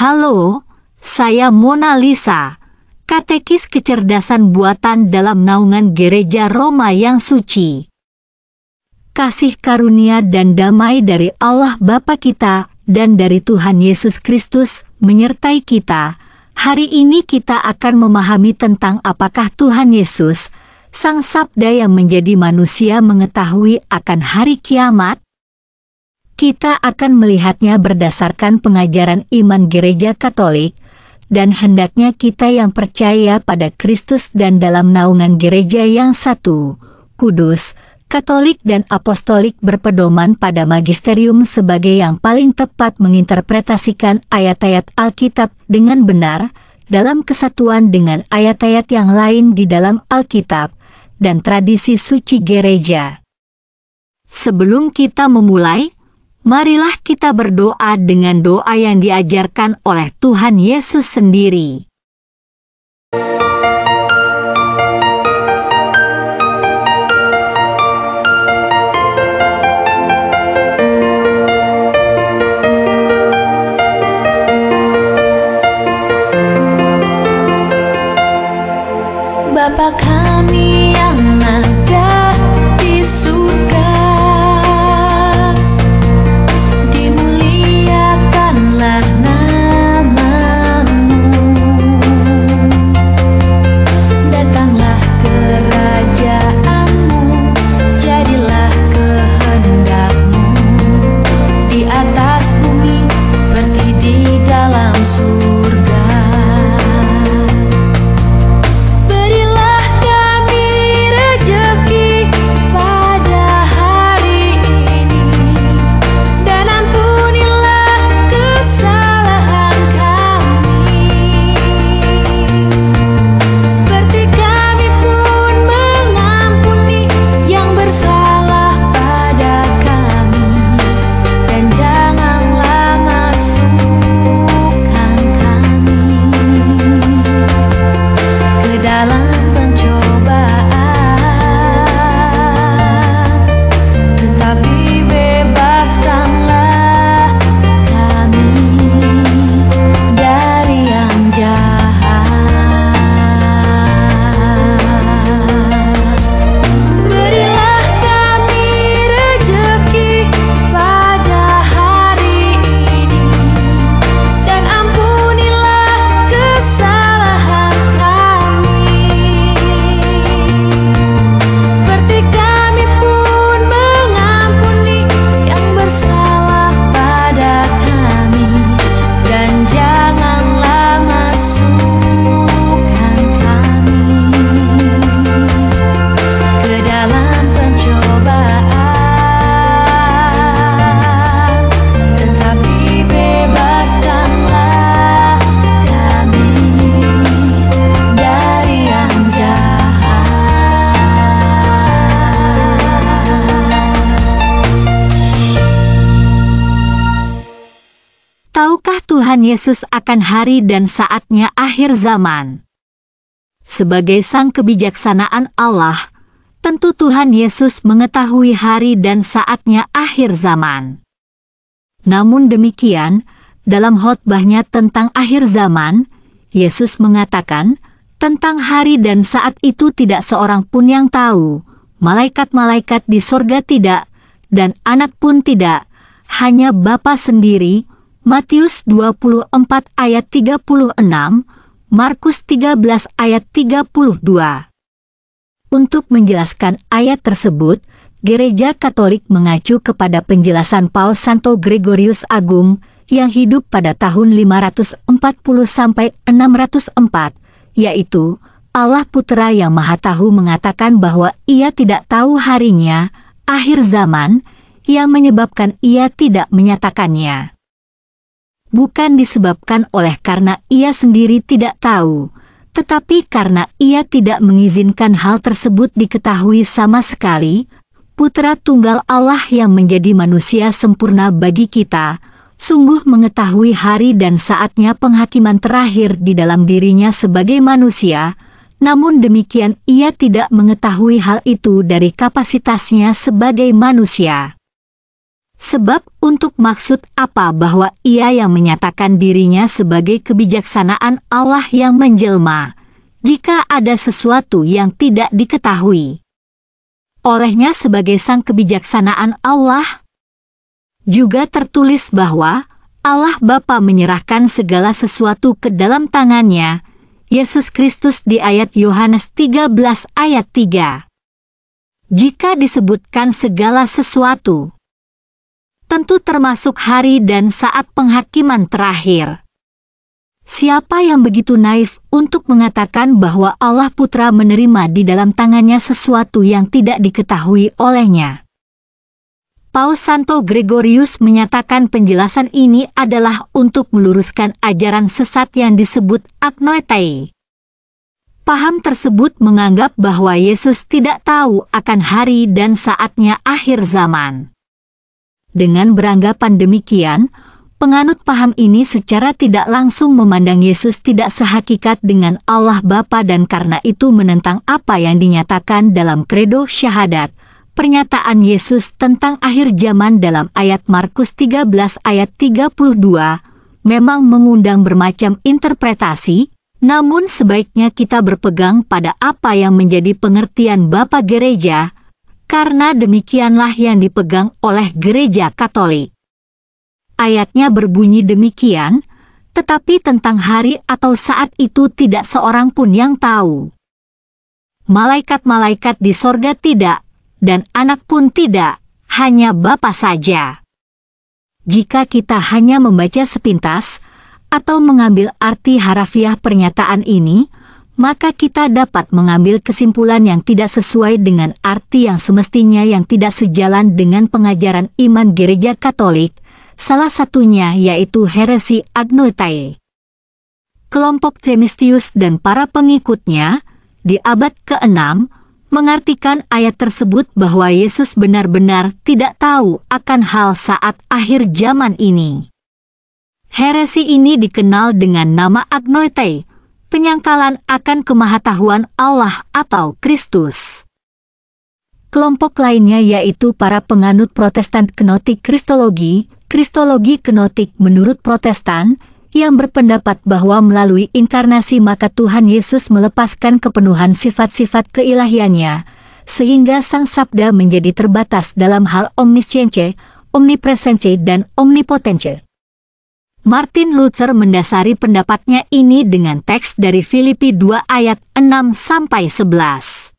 Halo, saya Mona Lisa, katekis kecerdasan buatan dalam naungan Gereja Roma yang suci. Kasih karunia dan damai dari Allah Bapa kita dan dari Tuhan Yesus Kristus menyertai kita. Hari ini kita akan memahami tentang apakah Tuhan Yesus, Sang Sabda yang menjadi manusia, mengetahui akan hari kiamat. Kita akan melihatnya berdasarkan pengajaran iman Gereja Katolik, dan hendaknya kita yang percaya pada Kristus dan dalam naungan gereja yang satu, kudus, Katolik dan Apostolik berpedoman pada magisterium sebagai yang paling tepat menginterpretasikan ayat-ayat Alkitab dengan benar, dalam kesatuan dengan ayat-ayat yang lain di dalam Alkitab, dan tradisi suci gereja. Sebelum kita memulai, marilah kita berdoa dengan doa yang diajarkan oleh Tuhan Yesus sendiri. Bapa kami yang ada di surga, dimuliakanlah nama-Mu. Datanglah kerajaan-Mu, jadilah kehendak-Mu di atas bumi seperti di dalam surga. Tuhan Yesus akan hari dan saatnya akhir zaman. Sebagai sang kebijaksanaan Allah, tentu Tuhan Yesus mengetahui hari dan saatnya akhir zaman. Namun demikian, dalam khotbahnya tentang akhir zaman, Yesus mengatakan, tentang hari dan saat itu tidak seorang pun yang tahu, malaikat-malaikat di sorga tidak, dan anak pun tidak, hanya Bapa sendiri. Matius 24 ayat 36, Markus 13 ayat 32. Untuk menjelaskan ayat tersebut, Gereja Katolik mengacu kepada penjelasan Paus Santo Gregorius Agung yang hidup pada tahun 540-604, yaitu Allah Putera yang Maha Tahu mengatakan bahwa Ia tidak tahu harinya, akhir zaman, yang menyebabkan Ia tidak menyatakannya. Bukan disebabkan oleh karena Ia sendiri tidak tahu, tetapi karena Ia tidak mengizinkan hal tersebut diketahui sama sekali. Putra Tunggal Allah yang menjadi manusia sempurna bagi kita, sungguh mengetahui hari dan saatnya penghakiman terakhir di dalam dirinya sebagai manusia, namun demikian Ia tidak mengetahui hal itu dari kapasitasnya sebagai manusia. Sebab untuk maksud apa bahwa ia yang menyatakan dirinya sebagai kebijaksanaan Allah yang menjelma, jika ada sesuatu yang tidak diketahui olehnya sebagai sang kebijaksanaan Allah? Juga tertulis bahwa Allah Bapa menyerahkan segala sesuatu ke dalam tangannya, Yesus Kristus di ayat Yohanes 13 ayat 3. Jika disebutkan segala sesuatu, tentu termasuk hari dan saat penghakiman terakhir. Siapa yang begitu naif untuk mengatakan bahwa Allah Putra menerima di dalam tangannya sesuatu yang tidak diketahui olehnya? Paus Santo Gregorius menyatakan penjelasan ini adalah untuk meluruskan ajaran sesat yang disebut agnoetei. Paham tersebut menganggap bahwa Yesus tidak tahu akan hari dan saatnya akhir zaman. Dengan beranggapan demikian, penganut paham ini secara tidak langsung memandang Yesus tidak sehakikat dengan Allah Bapa dan karena itu menentang apa yang dinyatakan dalam Kredo Syahadat, pernyataan Yesus tentang akhir zaman dalam ayat Markus 13 ayat 32, memang mengundang bermacam interpretasi, namun sebaiknya kita berpegang pada apa yang menjadi pengertian Bapa Gereja, karena demikianlah yang dipegang oleh Gereja Katolik. Ayatnya berbunyi demikian, tetapi tentang hari atau saat itu tidak seorang pun yang tahu. Malaikat-malaikat di sorga tidak, dan anak pun tidak, hanya Bapa saja. Jika kita hanya membaca sepintas, atau mengambil arti harafiah pernyataan ini, maka kita dapat mengambil kesimpulan yang tidak sesuai dengan arti yang semestinya yang tidak sejalan dengan pengajaran iman Gereja Katolik, salah satunya yaitu heresi agnoetei. Kelompok Themistius dan para pengikutnya, di abad ke-6, mengartikan ayat tersebut bahwa Yesus benar-benar tidak tahu akan hal saat akhir zaman ini. Heresi ini dikenal dengan nama agnoetei, penyangkalan akan kemahatauan Allah atau Kristus. Kelompok lainnya yaitu para penganut Protestan Kenotik Kristologi kenotik menurut Protestan, yang berpendapat bahwa melalui inkarnasi maka Tuhan Yesus melepaskan kepenuhan sifat-sifat keilahiannya, sehingga Sang Sabda menjadi terbatas dalam hal omniscience, omnipresence dan omnipotence. Martin Luther mendasari pendapatnya ini dengan teks dari Filipi 2 ayat 6-11.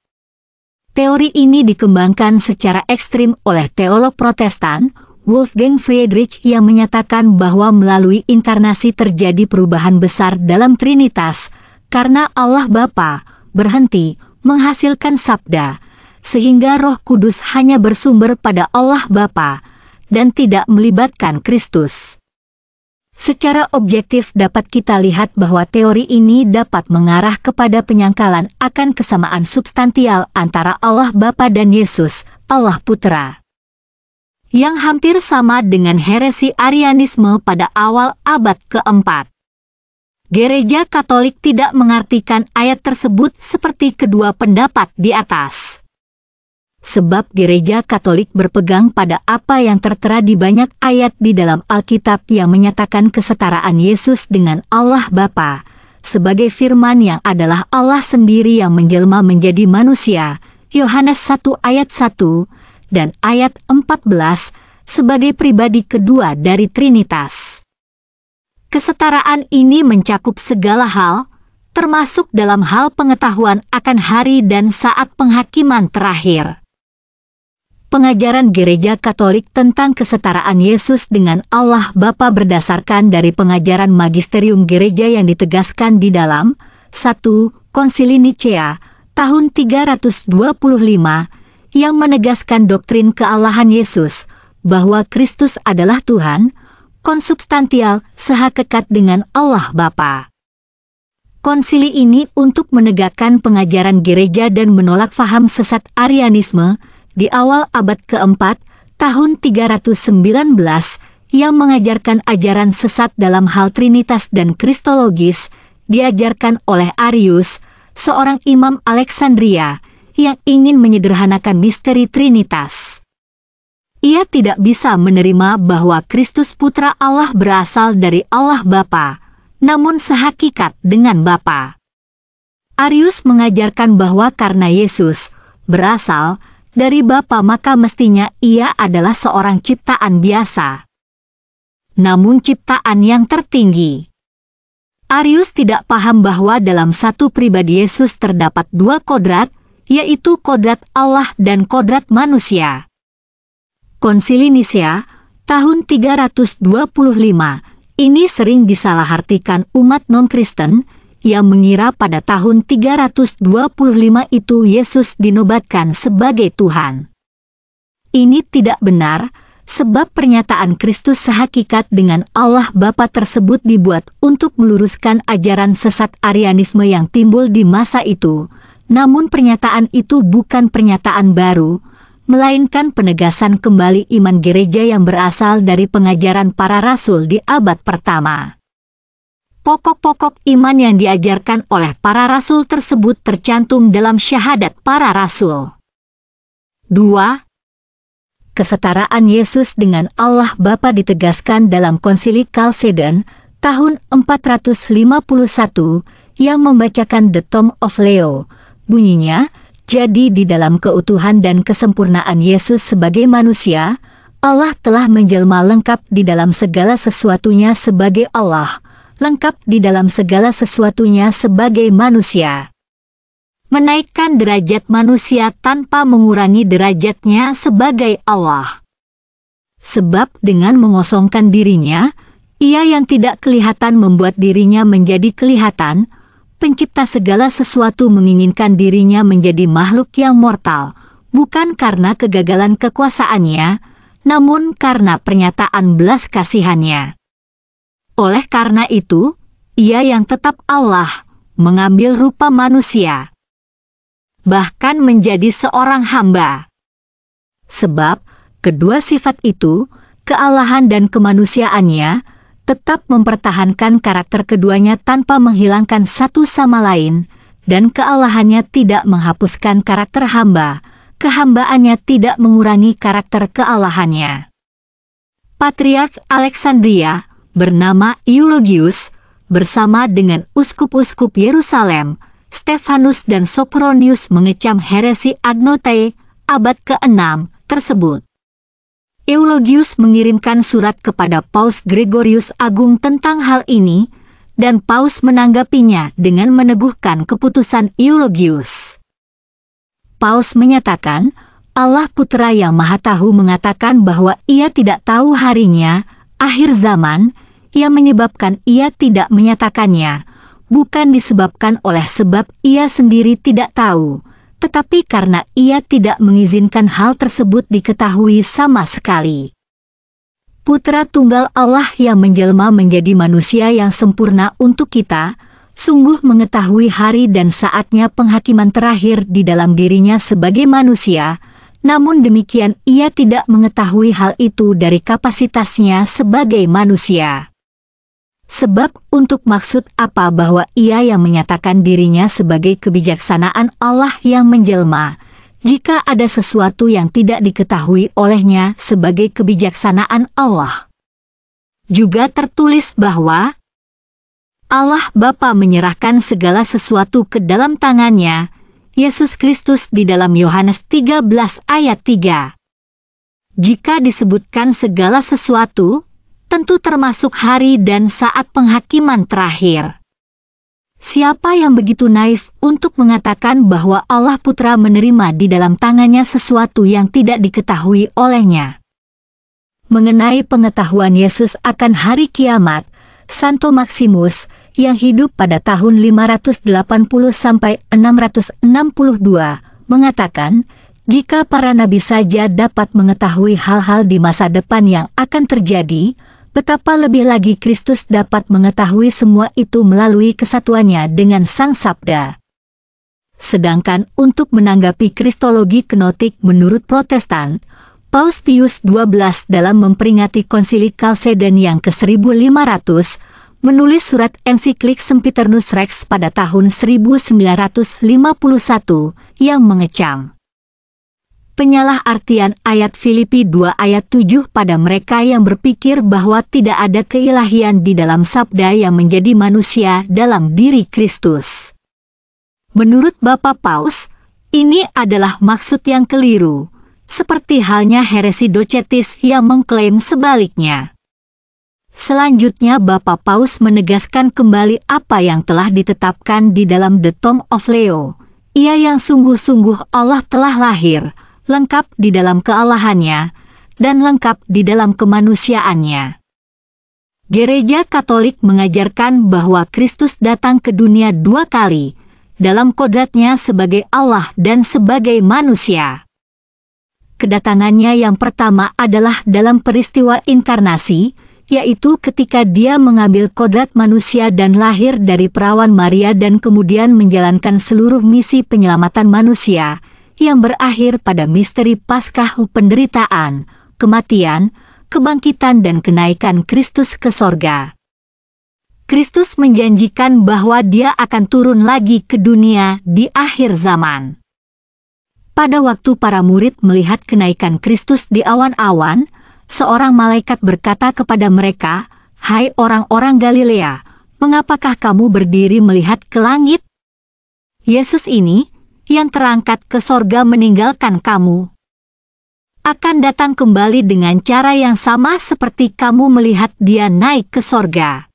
Teori ini dikembangkan secara ekstrim oleh teolog Protestan, Wolfgang Friedrich, yang menyatakan bahwa melalui inkarnasi terjadi perubahan besar dalam Trinitas, karena Allah Bapa berhenti menghasilkan sabda, sehingga Roh Kudus hanya bersumber pada Allah Bapa, dan tidak melibatkan Kristus. Secara objektif dapat kita lihat bahwa teori ini dapat mengarah kepada penyangkalan akan kesamaan substansial antara Allah Bapa dan Yesus, Allah Putra, yang hampir sama dengan heresi Arianisme pada awal abad ke-4. Gereja Katolik tidak mengartikan ayat tersebut seperti kedua pendapat di atas. Sebab Gereja Katolik berpegang pada apa yang tertera di banyak ayat di dalam Alkitab yang menyatakan kesetaraan Yesus dengan Allah Bapa, sebagai firman yang adalah Allah sendiri yang menjelma menjadi manusia, Yohanes 1 ayat 1, dan ayat 14, sebagai pribadi kedua dari Trinitas. Kesetaraan ini mencakup segala hal, termasuk dalam hal pengetahuan akan hari dan saat penghakiman terakhir. Pengajaran Gereja Katolik tentang kesetaraan Yesus dengan Allah Bapa berdasarkan dari pengajaran magisterium gereja yang ditegaskan di dalam 1 Konsili Nicea tahun 325 yang menegaskan doktrin kealahan Yesus bahwa Kristus adalah Tuhan, konsubstantial sehakikat dengan Allah Bapa. Konsili ini untuk menegakkan pengajaran gereja dan menolak faham sesat Arianisme di awal abad ke-4, tahun 319, yang mengajarkan ajaran sesat dalam hal Trinitas dan Kristologis, diajarkan oleh Arius, seorang imam Alexandria, yang ingin menyederhanakan misteri Trinitas. ia tidak bisa menerima bahwa Kristus Putra Allah berasal dari Allah Bapa, namun sehakikat dengan Bapa. Arius mengajarkan bahwa karena Yesus berasal dari Bapa maka mestinya ia adalah seorang ciptaan biasa, namun ciptaan yang tertinggi. Arius tidak paham bahwa dalam satu pribadi Yesus terdapat dua kodrat, yaitu kodrat Allah dan kodrat manusia. Konsili Nisea, tahun 325, ini sering disalahartikan umat non-Kristen yang mengira pada tahun 325 itu Yesus dinobatkan sebagai Tuhan. Ini tidak benar, sebab pernyataan Kristus sehakikat dengan Allah Bapa tersebut dibuat untuk meluruskan ajaran sesat Arianisme yang timbul di masa itu. Namun pernyataan itu bukan pernyataan baru, melainkan penegasan kembali iman gereja yang berasal dari pengajaran para rasul di abad pertama. Pokok-pokok iman yang diajarkan oleh para rasul tersebut tercantum dalam syahadat para rasul. 2. Kesetaraan Yesus dengan Allah Bapa ditegaskan dalam Konsili Chalcedon tahun 451 yang membacakan The Tome of Leo. Bunyinya, jadi di dalam keutuhan dan kesempurnaan Yesus sebagai manusia, Allah telah menjelma lengkap di dalam segala sesuatunya sebagai Allah, lengkap di dalam segala sesuatunya sebagai manusia. Menaikkan derajat manusia tanpa mengurangi derajatnya sebagai Allah. Sebab dengan mengosongkan dirinya, ia yang tidak kelihatan membuat dirinya menjadi kelihatan. Pencipta segala sesuatu menginginkan dirinya menjadi makhluk yang mortal, bukan karena kegagalan kekuasaannya, namun karena pernyataan belas kasihannya. Oleh karena itu, ia yang tetap Allah, mengambil rupa manusia, bahkan menjadi seorang hamba. Sebab, kedua sifat itu, kealahan dan kemanusiaannya, tetap mempertahankan karakter keduanya tanpa menghilangkan satu sama lain, dan kealahannya tidak menghapuskan karakter hamba, kehambaannya tidak mengurangi karakter kealahannya. Patriark Alexandria, bernama Eulogius, bersama dengan uskup-uskup Yerusalem, Stefanus dan Sophronius mengecam heresi agnote abad ke-6 tersebut. Eulogius mengirimkan surat kepada Paus Gregorius Agung tentang hal ini, dan Paus menanggapinya dengan meneguhkan keputusan Eulogius. Paus menyatakan, Allah Putra yang Maha Tahu mengatakan bahwa ia tidak tahu harinya, akhir zaman, yang menyebabkan ia tidak menyatakannya, bukan disebabkan oleh sebab ia sendiri tidak tahu, tetapi karena ia tidak mengizinkan hal tersebut diketahui sama sekali. Putra Tunggal Allah yang menjelma menjadi manusia yang sempurna untuk kita, sungguh mengetahui hari dan saatnya penghakiman terakhir di dalam dirinya sebagai manusia, namun demikian ia tidak mengetahui hal itu dari kapasitasnya sebagai manusia. Sebab untuk maksud apa bahwa ia yang menyatakan dirinya sebagai kebijaksanaan Allah yang menjelma, jika ada sesuatu yang tidak diketahui olehnya sebagai kebijaksanaan Allah. Juga tertulis bahwa Allah Bapa menyerahkan segala sesuatu ke dalam tangannya, Yesus Kristus di dalam Yohanes 13 ayat 3. Jika disebutkan segala sesuatu, tentu termasuk hari dan saat penghakiman terakhir. Siapa yang begitu naif untuk mengatakan bahwa Allah Putra menerima di dalam tangannya sesuatu yang tidak diketahui olehnya? Mengenai pengetahuan Yesus akan hari kiamat, Santo Maximus, yang hidup pada tahun 580–662, mengatakan, jika para nabi saja dapat mengetahui hal-hal di masa depan yang akan terjadi, betapa lebih lagi Kristus dapat mengetahui semua itu melalui kesatuannya dengan Sang Sabda. Sedangkan untuk menanggapi kristologi kenotik menurut Protestan, Paus Pius XII dalam memperingati Konsili Chalcedon yang ke-1500, menulis surat ensiklik Sempiternus Rex pada tahun 1951 yang mengecam Penyalahartian ayat Filipi 2 ayat 7 pada mereka yang berpikir bahwa tidak ada keilahian di dalam sabda yang menjadi manusia dalam diri Kristus. Menurut Bapak Paus, ini adalah maksud yang keliru, seperti halnya heresi Docetis yang mengklaim sebaliknya. Selanjutnya Bapak Paus menegaskan kembali apa yang telah ditetapkan di dalam The Tome of Leo. Ia yang sungguh-sungguh Allah telah lahir, lengkap di dalam kealahannya, dan lengkap di dalam kemanusiaannya. Gereja Katolik mengajarkan bahwa Kristus datang ke dunia 2 kali, dalam kodratnya sebagai Allah dan sebagai manusia. Kedatangannya yang pertama adalah dalam peristiwa inkarnasi, yaitu ketika dia mengambil kodrat manusia dan lahir dari perawan Maria dan kemudian menjalankan seluruh misi penyelamatan manusia, yang berakhir pada misteri Paskah penderitaan, kematian, kebangkitan dan kenaikan Kristus ke sorga. Kristus menjanjikan bahwa dia akan turun lagi ke dunia di akhir zaman. Pada waktu para murid melihat kenaikan Kristus di awan-awan, seorang malaikat berkata kepada mereka, "Hai orang-orang Galilea, mengapakah kamu berdiri melihat ke langit? Yesus ini, yang terangkat ke sorga meninggalkan kamu, akan datang kembali dengan cara yang sama seperti kamu melihat dia naik ke sorga."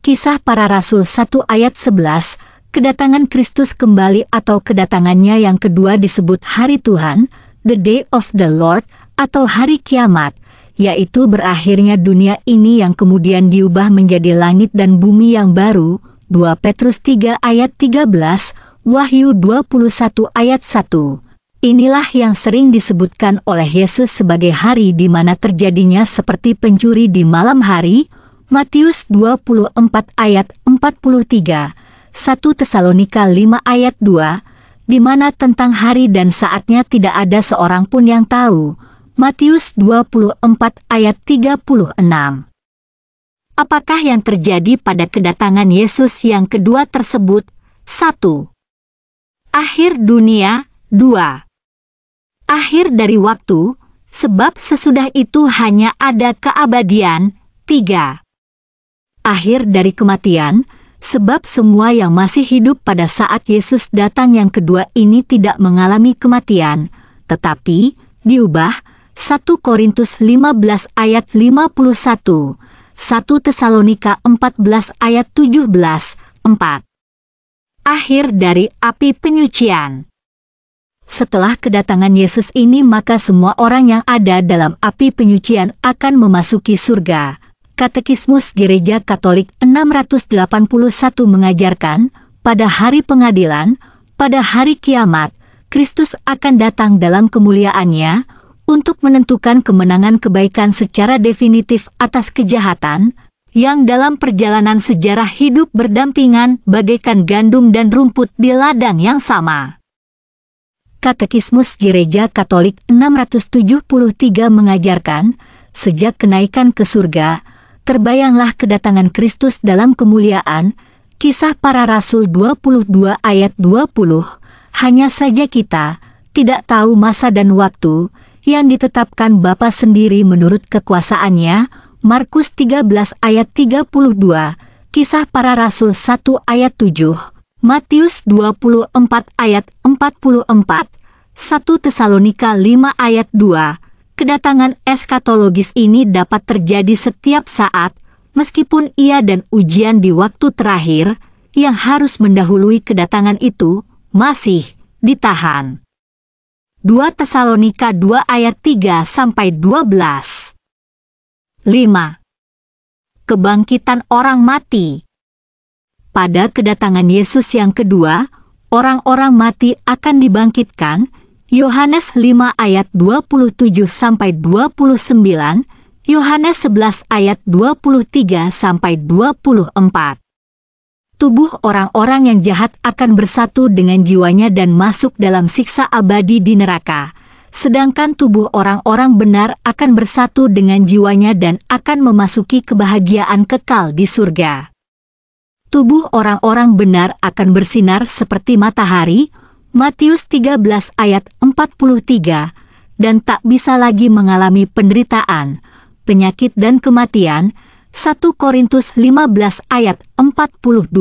Kisah Para Rasul 1 ayat 11, kedatangan Kristus kembali atau kedatangannya yang kedua disebut Hari Tuhan, The Day of the Lord, atau Hari Kiamat, yaitu berakhirnya dunia ini yang kemudian diubah menjadi langit dan bumi yang baru, 2 Petrus 3 ayat 13, Wahyu 21 ayat 1. Inilah yang sering disebutkan oleh Yesus sebagai hari di mana terjadinya seperti pencuri di malam hari, Matius 24 ayat 43, 1 Tesalonika 5 ayat 2, di mana tentang hari dan saatnya tidak ada seorang pun yang tahu, Matius 24 ayat 36. Apakah yang terjadi pada kedatangan Yesus yang kedua tersebut? 1. Akhir dunia. 2. Akhir dari waktu, sebab sesudah itu hanya ada keabadian. 3. Akhir dari kematian, sebab semua yang masih hidup pada saat Yesus datang yang kedua ini tidak mengalami kematian, tetapi diubah. 1 Korintus 15 ayat 51, 1 Tesalonika 14 ayat 17, 4. Akhir dari api penyucian. Setelah kedatangan Yesus ini maka semua orang yang ada dalam api penyucian akan memasuki surga. Katekismus Gereja Katolik 681 mengajarkan, pada hari pengadilan, pada hari kiamat, Kristus akan datang dalam kemuliaannya untuk menentukan kemenangan kebaikan secara definitif atas kejahatan, yang dalam perjalanan sejarah hidup berdampingan bagaikan gandum dan rumput di ladang yang sama. Katekismus Gereja Katolik 673 mengajarkan, sejak kenaikan ke surga, terbayanglah kedatangan Kristus dalam kemuliaan. Kisah Para Rasul 22 ayat 20, hanya saja kita tidak tahu masa dan waktu yang ditetapkan Bapa sendiri menurut kekuasaannya. Markus 13 ayat 32, Kisah Para Rasul 1 ayat 7, Matius 24 ayat 44, 1 Tesalonika 5 ayat 2. Kedatangan eskatologis ini dapat terjadi setiap saat, meskipun ia dan ujian di waktu terakhir, yang harus mendahului kedatangan itu, masih ditahan. 2 Tesalonika 2 ayat 3-12. 5. Kebangkitan orang mati. Pada kedatangan Yesus yang kedua, orang-orang mati akan dibangkitkan. Yohanes 5 ayat 27-29, Yohanes 11 ayat 23-24. Tubuh orang-orang yang jahat akan bersatu dengan jiwanya dan masuk dalam siksa abadi di neraka. Sedangkan tubuh orang-orang benar akan bersatu dengan jiwanya dan akan memasuki kebahagiaan kekal di surga. Tubuh orang-orang benar akan bersinar seperti matahari, Matius 13 ayat 43, dan tak bisa lagi mengalami penderitaan, penyakit dan kematian. 1 Korintus 15 ayat 42.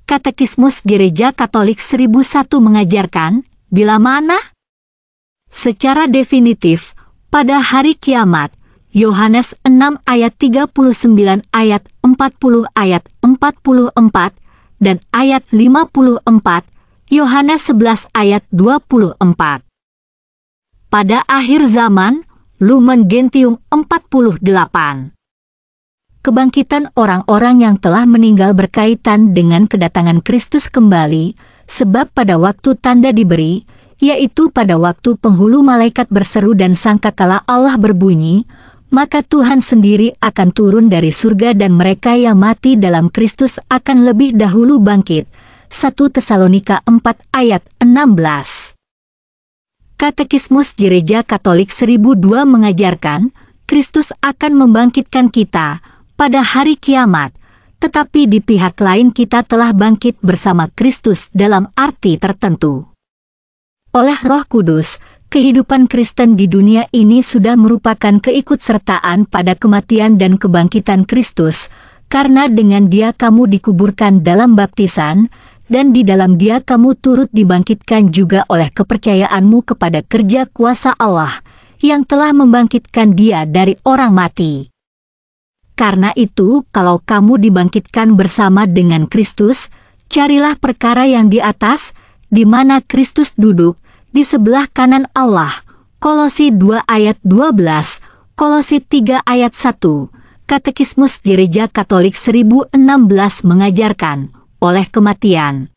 Katekismus Gereja Katolik 1001 mengajarkan, bila mana? Secara definitif, pada hari kiamat, Yohanes 6 ayat 39 ayat 40 ayat 44 dan ayat 54, Yohanes 11 ayat 24. Pada akhir zaman, Lumen Gentium 48. Kebangkitan orang-orang yang telah meninggal berkaitan dengan kedatangan Kristus kembali, sebab pada waktu tanda diberi, yaitu pada waktu penghulu malaikat berseru dan sangkakala Allah berbunyi, maka Tuhan sendiri akan turun dari surga dan mereka yang mati dalam Kristus akan lebih dahulu bangkit. 1 Tesalonika 4 ayat 16. Katekismus Gereja Katolik 1002 mengajarkan, Kristus akan membangkitkan kita pada hari kiamat, tetapi di pihak lain kita telah bangkit bersama Kristus dalam arti tertentu. Oleh Roh Kudus, kehidupan Kristen di dunia ini sudah merupakan keikutsertaan pada kematian dan kebangkitan Kristus, karena dengan Dia kamu dikuburkan dalam baptisan, dan di dalam Dia kamu turut dibangkitkan juga oleh kepercayaanmu kepada kerja kuasa Allah, yang telah membangkitkan Dia dari orang mati. Karena itu, kalau kamu dibangkitkan bersama dengan Kristus, carilah perkara yang di atas, di mana Kristus duduk, di sebelah kanan Allah. Kolose 2 ayat 12, Kolose 3 ayat 1. Katekismus Gereja Katolik 1016 mengajarkan, oleh kematian,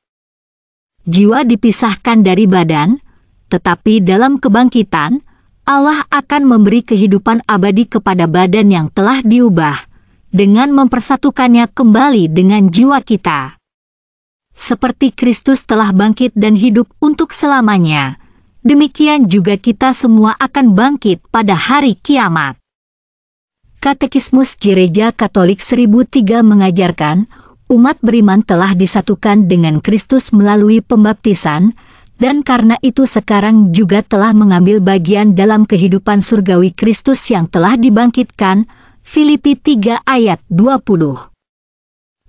jiwa dipisahkan dari badan, tetapi dalam kebangkitan, Allah akan memberi kehidupan abadi kepada badan yang telah diubah, dengan mempersatukannya kembali dengan jiwa kita. Seperti Kristus telah bangkit dan hidup untuk selamanya, demikian juga kita semua akan bangkit pada hari kiamat. Katekismus Gereja Katolik 1003 mengajarkan, umat beriman telah disatukan dengan Kristus melalui pembaptisan, dan karena itu sekarang juga telah mengambil bagian dalam kehidupan surgawi Kristus yang telah dibangkitkan. Filipi 3 ayat 20.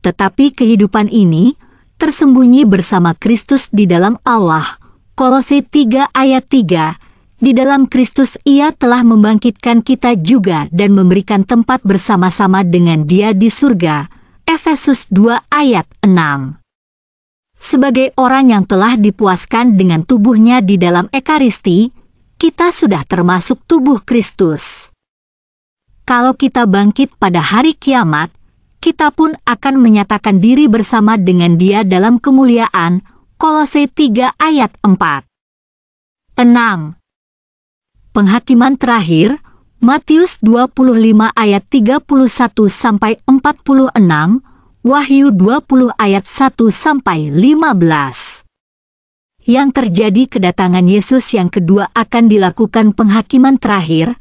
Tetapi kehidupan ini tersembunyi bersama Kristus di dalam Allah. Kolose 3 ayat 3. Di dalam Kristus Ia telah membangkitkan kita juga dan memberikan tempat bersama-sama dengan Dia di surga. Efesus 2 ayat 6. Sebagai orang yang telah dipuaskan dengan tubuhnya di dalam Ekaristi, kita sudah termasuk tubuh Kristus. Kalau kita bangkit pada hari kiamat, kita pun akan menyatakan diri bersama dengan Dia dalam kemuliaan. Kolose 3 ayat 4. 6. Penghakiman terakhir, Matius 25 ayat 31-46, Wahyu 20 ayat 1-15. Yang terjadi kedatangan Yesus yang kedua akan dilakukan penghakiman terakhir.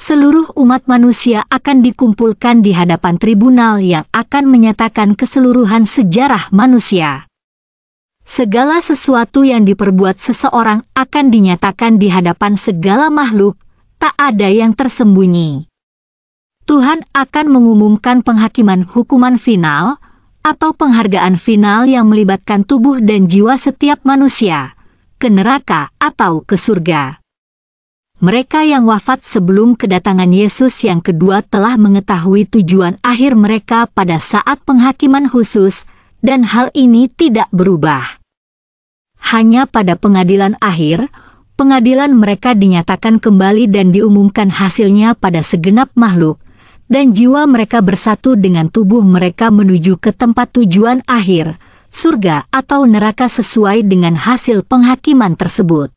Seluruh umat manusia akan dikumpulkan di hadapan tribunal yang akan menyatakan keseluruhan sejarah manusia. Segala sesuatu yang diperbuat seseorang akan dinyatakan di hadapan segala makhluk, tak ada yang tersembunyi. Tuhan akan mengumumkan penghakiman hukuman final, atau penghargaan final yang melibatkan tubuh dan jiwa setiap manusia, ke neraka atau ke surga. Mereka yang wafat sebelum kedatangan Yesus yang kedua telah mengetahui tujuan akhir mereka pada saat penghakiman khusus, dan hal ini tidak berubah. Hanya pada pengadilan akhir, pengadilan mereka dinyatakan kembali dan diumumkan hasilnya pada segenap makhluk, dan jiwa mereka bersatu dengan tubuh mereka menuju ke tempat tujuan akhir, surga atau neraka sesuai dengan hasil penghakiman tersebut.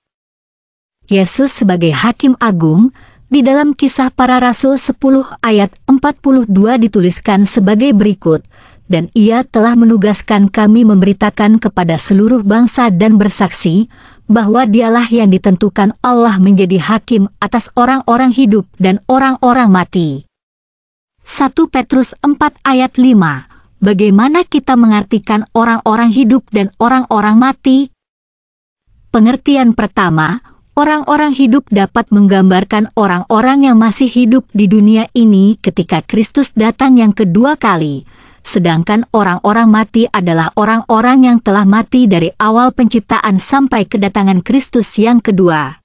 Yesus sebagai Hakim Agung, di dalam Kisah Para Rasul 10 ayat 42 dituliskan sebagai berikut, dan Ia telah menugaskan kami memberitakan kepada seluruh bangsa dan bersaksi, bahwa Dialah yang ditentukan Allah menjadi hakim atas orang-orang hidup dan orang-orang mati. 1 Petrus 4 ayat 5, bagaimana kita mengartikan orang-orang hidup dan orang-orang mati? Pengertian pertama, orang-orang hidup dapat menggambarkan orang-orang yang masih hidup di dunia ini ketika Kristus datang yang kedua kali, sedangkan orang-orang mati adalah orang-orang yang telah mati dari awal penciptaan sampai kedatangan Kristus yang kedua.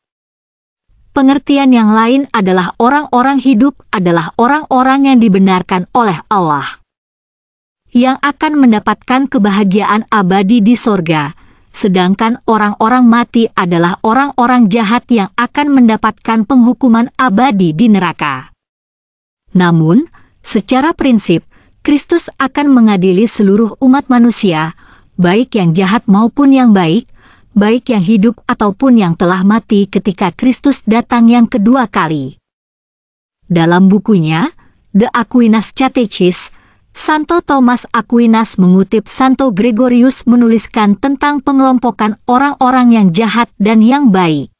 Pengertian yang lain adalah orang-orang hidup adalah orang-orang yang dibenarkan oleh Allah, yang akan mendapatkan kebahagiaan abadi di sorga, sedangkan orang-orang mati adalah orang-orang jahat yang akan mendapatkan penghukuman abadi di neraka. Namun, secara prinsip, Kristus akan mengadili seluruh umat manusia, baik yang jahat maupun yang baik yang hidup ataupun yang telah mati ketika Kristus datang yang kedua kali. Dalam bukunya, The Aquinas Catechism, Santo Thomas Aquinas mengutip Santo Gregorius menuliskan tentang pengelompokan orang-orang yang jahat dan yang baik.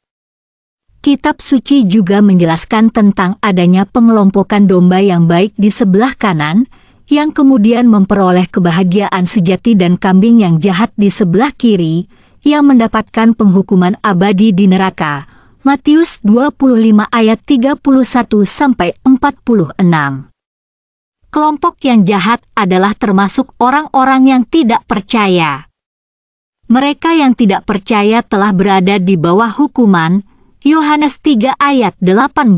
Kitab suci juga menjelaskan tentang adanya pengelompokan domba yang baik di sebelah kanan, yang kemudian memperoleh kebahagiaan sejati, dan kambing yang jahat di sebelah kiri, yang mendapatkan penghukuman abadi di neraka. Matius 25 ayat 31-46. Kelompok yang jahat adalah termasuk orang-orang yang tidak percaya. Mereka yang tidak percaya telah berada di bawah hukuman. Yohanes 3 ayat 18.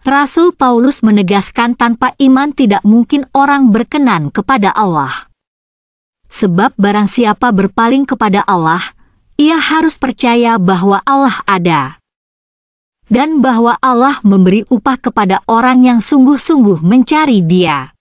Rasul Paulus menegaskan tanpa iman tidak mungkin orang berkenan kepada Allah. Sebab barang siapa berpaling kepada Allah, ia harus percaya bahwa Allah ada, dan bahwa Allah memberi upah kepada orang yang sungguh-sungguh mencari Dia.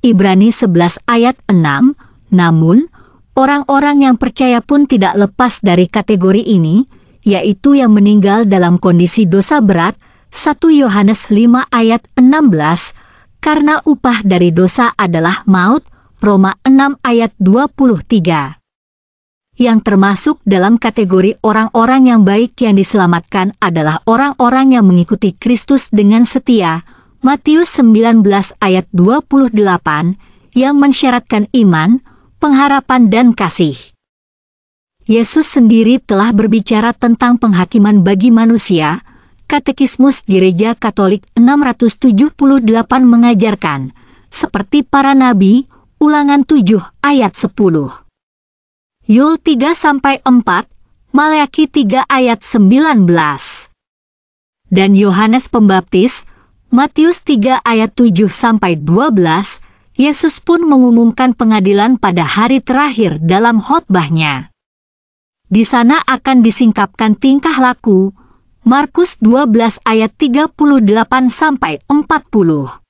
Ibrani 11 ayat 6. Namun, orang-orang yang percaya pun tidak lepas dari kategori ini, yaitu yang meninggal dalam kondisi dosa berat. 1 Yohanes 5 ayat 16, karena upah dari dosa adalah maut. Roma 6 ayat 23. Yang termasuk dalam kategori orang-orang yang baik yang diselamatkan adalah orang-orang yang mengikuti Kristus dengan setia. Matius 19 ayat 28, yang mensyaratkan iman, pengharapan dan kasih. Yesus sendiri telah berbicara tentang penghakiman bagi manusia. Katekismus Gereja Katolik 678 mengajarkan, seperti para nabi. Ulangan 7 ayat 10. Yul 3-4, Maleakhi 3 ayat 19. Dan Yohanes Pembaptis, Matius 3 ayat 7-12, Yesus pun mengumumkan pengadilan pada hari terakhir dalam khotbahnya. Di sana akan disingkapkan tingkah laku. Markus 12 ayat 38-40.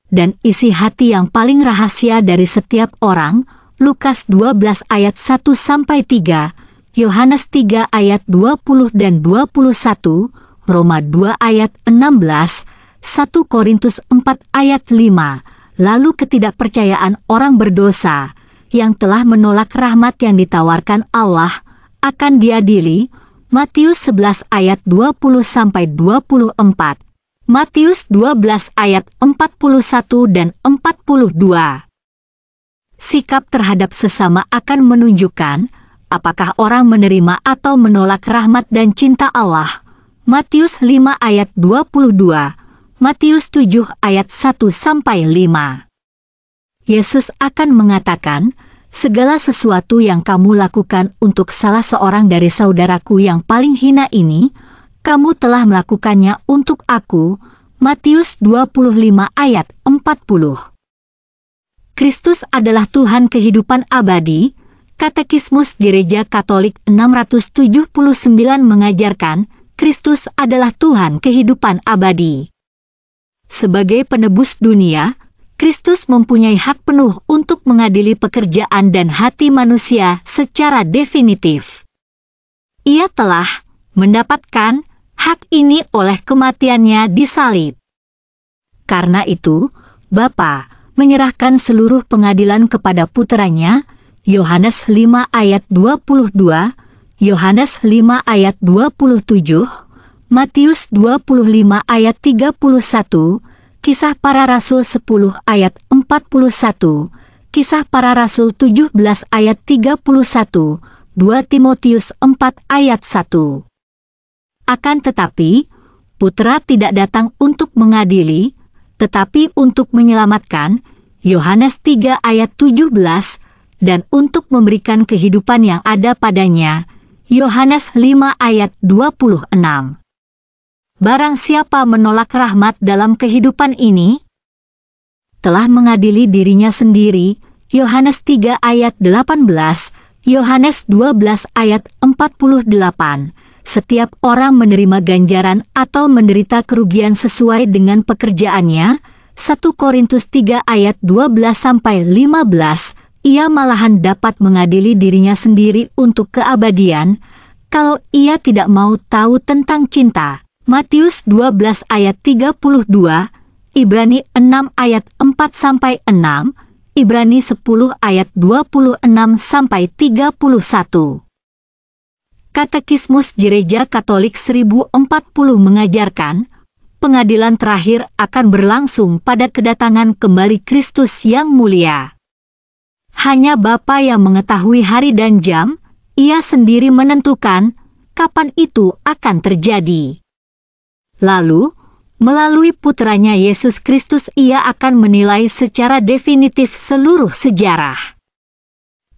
Dan isi hati yang paling rahasia dari setiap orang. Lukas 12 ayat 1-3, Yohanes 3 ayat 20 dan 21, Roma 2 ayat 16, 1 Korintus 4 ayat 5, lalu ketidakpercayaan orang berdosa yang telah menolak rahmat yang ditawarkan Allah akan diadili. Matius 11 ayat 20-24, Matius 12 ayat 41 dan 42. Sikap terhadap sesama akan menunjukkan apakah orang menerima atau menolak rahmat dan cinta Allah. Matius 5 ayat 22, Matius 7 ayat 1-5. Yesus akan mengatakan, segala sesuatu yang kamu lakukan untuk salah seorang dari saudaraku yang paling hina ini, kamu telah melakukannya untuk aku. Matius 25 ayat 40. Kristus adalah Tuhan kehidupan abadi. Katekismus Gereja Katolik 679 mengajarkan, Kristus adalah Tuhan kehidupan abadi. Sebagai penebus dunia, Kristus mempunyai hak penuh untuk mengadili pekerjaan dan hati manusia secara definitif. Ia telah mendapatkan hak ini oleh kematiannya di salib. Karena itu, Bapa menyerahkan seluruh pengadilan kepada puteranya. Yohanes 5 ayat 22, Yohanes 5 ayat 27, Matius 25 ayat 31, Kisah Para Rasul 10 ayat 41, Kisah Para Rasul 17 ayat 31, 2 Timotius 4 ayat 1. Akan tetapi, Putra tidak datang untuk mengadili, tetapi untuk menyelamatkan, Yohanes 3 ayat 17, dan untuk memberikan kehidupan yang ada padanya, Yohanes 5 ayat 26. Barang siapa menolak rahmat dalam kehidupan ini, telah mengadili dirinya sendiri, Yohanes 3 ayat 18, Yohanes 12 ayat 48. Setiap orang menerima ganjaran atau menderita kerugian sesuai dengan pekerjaannya, 1 Korintus 3 ayat 12-15, ia malahan dapat mengadili dirinya sendiri untuk keabadian, kalau ia tidak mau tahu tentang cinta. Matius 12 ayat 32, Ibrani 6 ayat 4-6, Ibrani 10 ayat 26-31. Katekismus Gereja Katolik 1040 mengajarkan, pengadilan terakhir akan berlangsung pada kedatangan kembali Kristus yang mulia. Hanya Bapa yang mengetahui hari dan jam, Ia sendiri menentukan kapan itu akan terjadi. Lalu, melalui putranya Yesus Kristus Ia akan menilai secara definitif seluruh sejarah.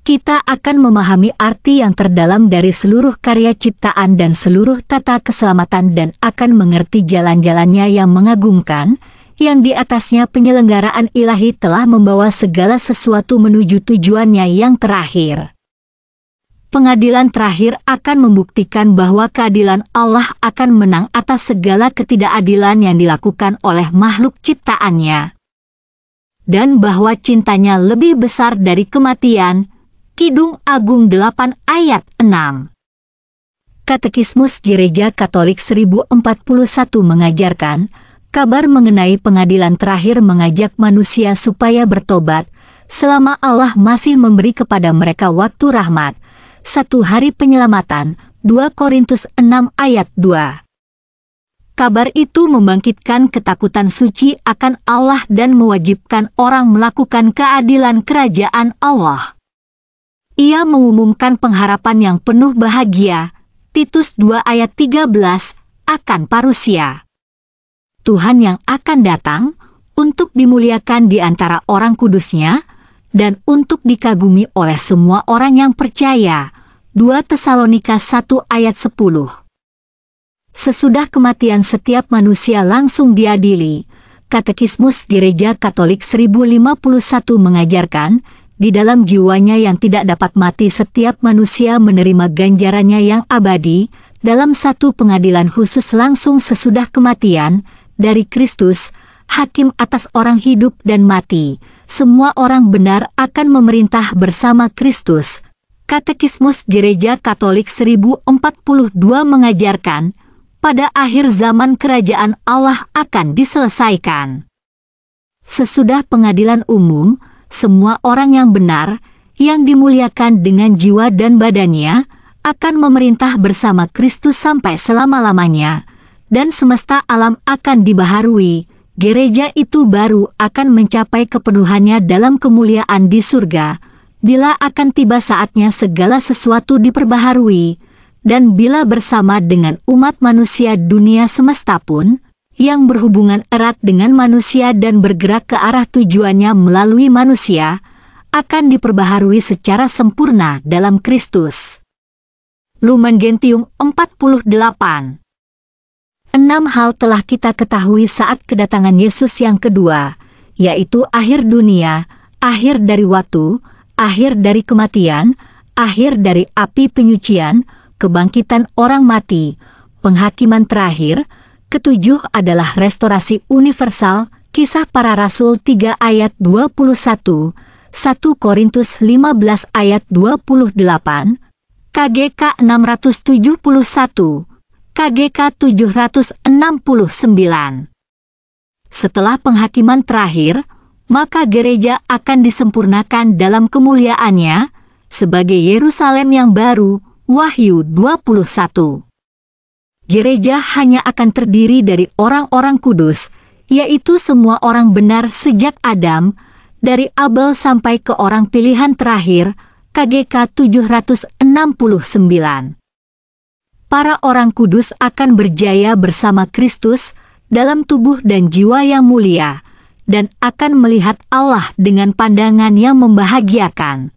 Kita akan memahami arti yang terdalam dari seluruh karya ciptaan dan seluruh tata keselamatan dan akan mengerti jalan-jalannya yang mengagumkan, yang di atasnya penyelenggaraan ilahi telah membawa segala sesuatu menuju tujuannya yang terakhir. Pengadilan terakhir akan membuktikan bahwa keadilan Allah akan menang atas segala ketidakadilan yang dilakukan oleh makhluk ciptaannya. Dan bahwa cintanya lebih besar dari kematian, Kidung Agung 8 ayat 6. Katekismus Gereja Katolik 1041 mengajarkan, kabar mengenai pengadilan terakhir mengajak manusia supaya bertobat, selama Allah masih memberi kepada mereka waktu rahmat, satu hari penyelamatan, 2 Korintus 6 ayat 2. Kabar itu membangkitkan ketakutan suci akan Allah dan mewajibkan orang melakukan keadilan kerajaan Allah. Ia mengumumkan pengharapan yang penuh bahagia, Titus 2 ayat 13, akan parusia. Tuhan yang akan datang, untuk dimuliakan di antara orang kudusnya, dan untuk dikagumi oleh semua orang yang percaya, 2 Tesalonika 1 ayat 10. Sesudah kematian setiap manusia langsung diadili, Katekismus Gereja Katolik 1051 mengajarkan, di dalam jiwanya yang tidak dapat mati setiap manusia menerima ganjarannya yang abadi, dalam satu pengadilan khusus langsung sesudah kematian, dari Kristus, hakim atas orang hidup dan mati, semua orang benar akan memerintah bersama Kristus. Katekismus Gereja Katolik 1042 mengajarkan, pada akhir zaman kerajaan Allah akan diselesaikan. Sesudah pengadilan umum, semua orang yang benar, yang dimuliakan dengan jiwa dan badannya, akan memerintah bersama Kristus sampai selama-lamanya, dan semesta alam akan dibaharui. Gereja itu baru akan mencapai kepenuhannya dalam kemuliaan di surga, bila akan tiba saatnya segala sesuatu diperbaharui, dan bila bersama dengan umat manusia dunia semesta pun, yang berhubungan erat dengan manusia dan bergerak ke arah tujuannya melalui manusia, akan diperbaharui secara sempurna dalam Kristus. Lumen Gentium 48. 6 hal telah kita ketahui saat kedatangan Yesus yang kedua, yaitu akhir dunia, akhir dari waktu, akhir dari kematian, akhir dari api penyucian, kebangkitan orang mati, penghakiman terakhir. Ketujuh adalah restorasi universal, Kisah Para Rasul 3 ayat 21, 1 Korintus 15 ayat 28, KGK 671, KGK 769. Setelah penghakiman terakhir, maka gereja akan disempurnakan dalam kemuliaannya, sebagai Yerusalem yang baru, Wahyu 21. Gereja hanya akan terdiri dari orang-orang kudus, yaitu semua orang benar sejak Adam, dari Abel sampai ke orang pilihan terakhir, KGK 769. Para orang kudus akan berjaya bersama Kristus dalam tubuh dan jiwa yang mulia, dan akan melihat Allah dengan pandangan yang membahagiakan,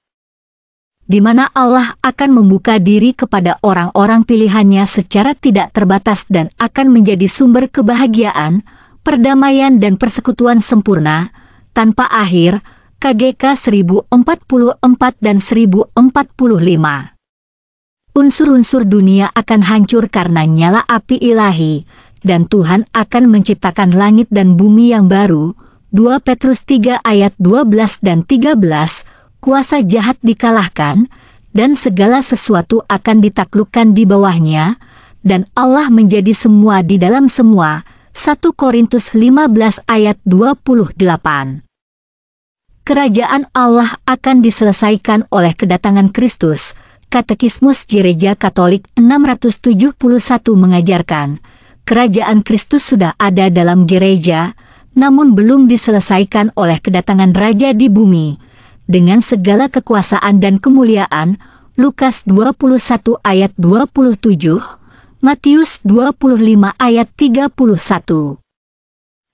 di mana Allah akan membuka diri kepada orang-orang pilihannya secara tidak terbatas dan akan menjadi sumber kebahagiaan, perdamaian dan persekutuan sempurna, tanpa akhir. KGK 1044 dan 1045. Unsur-unsur dunia akan hancur karena nyala api ilahi, dan Tuhan akan menciptakan langit dan bumi yang baru. 2 Petrus 3 ayat 12 dan 13. Kuasa jahat dikalahkan, dan segala sesuatu akan ditaklukkan di bawahnya, dan Allah menjadi semua di dalam semua. 1 Korintus 15 ayat 28. Kerajaan Allah akan diselesaikan oleh kedatangan Kristus. Katekismus Gereja Katolik 671 mengajarkan, kerajaan Kristus sudah ada dalam gereja, namun belum diselesaikan oleh kedatangan Raja di bumi, dengan segala kekuasaan dan kemuliaan. Lukas 21 ayat 27, Matius 25 ayat 31.